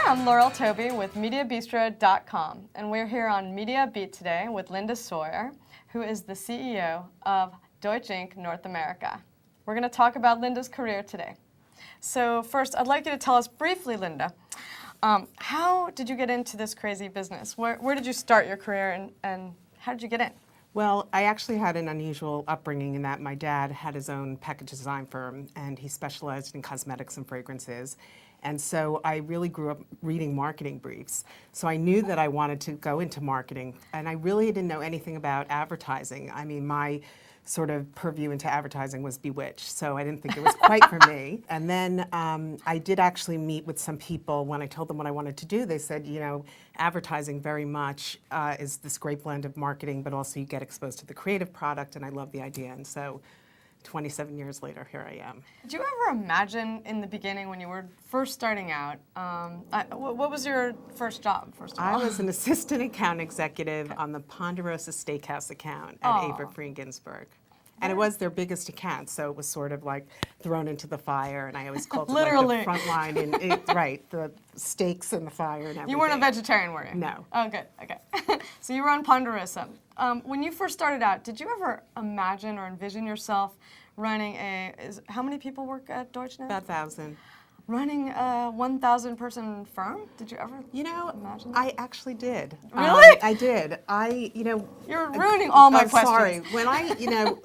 I'm Laurel Touby with Mediabistro.com, and we're here on Media Beat today with Linda Sawyer, who is the CEO of Deutsch Inc. North America. We're going to talk about Linda's career today. So first, I'd like you to tell us briefly, Linda, how did you get into this crazy business? Where did you start your career, and how did you get in? Well, I actually had an unusual upbringing in that my dad had his own package design firm, and he specialized in cosmetics and fragrances. And so I really grew up reading marketing briefs. So I knew that I wanted to go into marketing, and I really didn't know anything about advertising. I mean, my sort of purview into advertising was bewitched, so I didn't think it was quite for me. And then I did actually meet with some people. When I told them what I wanted to do, they said, you know, advertising very much is this great blend of marketing, but also you get exposed to the creative product, and I love the idea. And so 27 years later, here I am. Did you ever imagine in the beginning when you were first starting out, what was your first job, first of all? I was an assistant account executive on the Ponderosa Steakhouse account at Avery Ginsburg. And it was their biggest account, so it was sort of like thrown into the fire, and I always called it like the front line, right, the steaks and the fire and everything. You weren't a vegetarian, were you? No. Oh, good, okay. So you were on Ponderosa. When you first started out, did you ever imagine or envision yourself running how many people work at Deutsch now? About 1,000. Running a 1,000-person firm? Did you ever imagine that? I actually did. Really? I did. You're ruining all my questions. Sorry. When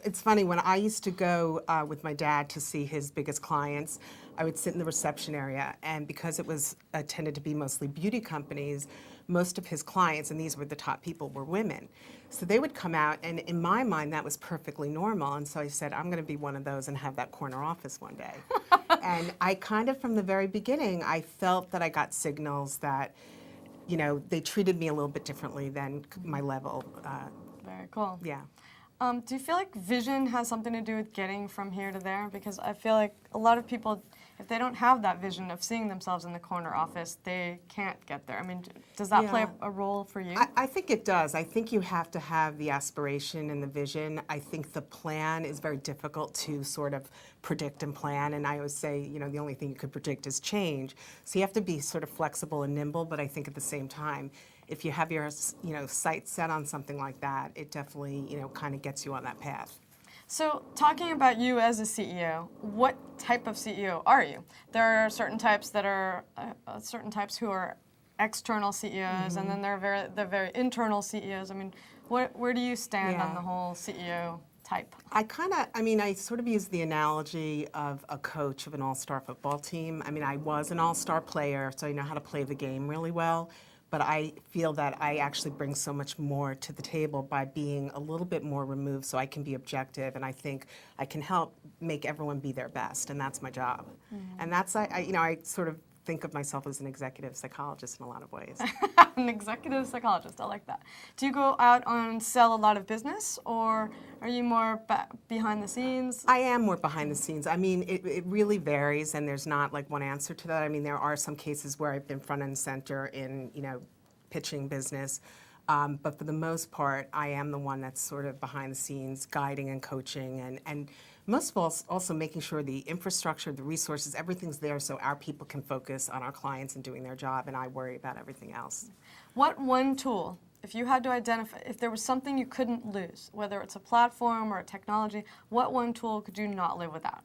it's funny, when I used to go with my dad to see his biggest clients, I would sit in the reception area, and because it was tended to be mostly beauty companies, most of his clients, and these were the top people, were women. So they would come out, and in my mind, that was perfectly normal. And so I said, I'm going to be one of those and have that corner office one day. And I kind of, from the very beginning, I felt that I got signals that, you know, they treated me a little bit differently than my level. Very cool. Yeah. Do you feel like vision has something to do with getting from here to there? Because I feel like a lot of people, if they don't have that vision of seeing themselves in the corner office, they can't get there. I mean, does that play a role for you? I think it does. I think you have to have the aspiration and the vision. I think the plan is very difficult to sort of predict and plan. And I always say, you know, the only thing you could predict is change. So you have to be sort of flexible and nimble, but I think at the same time, if you have your, sights set on something like that, it definitely, kind of gets you on that path. So talking about you as a CEO, what type of CEO are you? There are certain types that are, certain types who are external CEOs, and then there are very internal CEOs. I mean, where do you stand on the whole CEO type? I sort of use the analogy of a coach of an all-star football team. I mean, I was an all-star player, so I know how to play the game really well. But I feel that I actually bring so much more to the table by being a little bit more removed, so I can be objective, and I think I can help make everyone be their best, and that's my job. And that's, I sort of think of myself as an executive psychologist in a lot of ways. An executive psychologist, I like that. Do you go out and sell a lot of business, or are you more behind the scenes? I am more behind the scenes. I mean, it really varies, and there's not like one answer to that. I mean, there are some cases where I've been front and center in, pitching business. But for the most part, I am the one that's sort of behind the scenes, guiding and coaching, and most of all, also making sure the infrastructure, the resources, everything's there so our people can focus on our clients and doing their job, and I worry about everything else. What one tool, if you had to identify, if there was something you couldn't lose, whether it's a platform or a technology, what one tool could you not live without?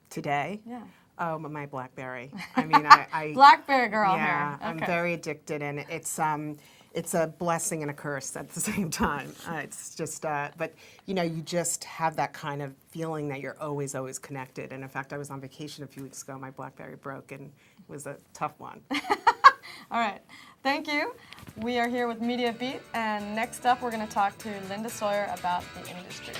Today? Yeah. Oh, my BlackBerry. I mean, I BlackBerry girl here. Yeah, Okay. I'm very addicted, and it's a blessing and a curse at the same time. It's just, but you just have that kind of feeling that you're always connected. And in fact, I was on vacation a few weeks ago. My BlackBerry broke, and it was a tough one. All right, thank you. We are here with Media Beat, and next up, we're going to talk to Linda Sawyer about the industry.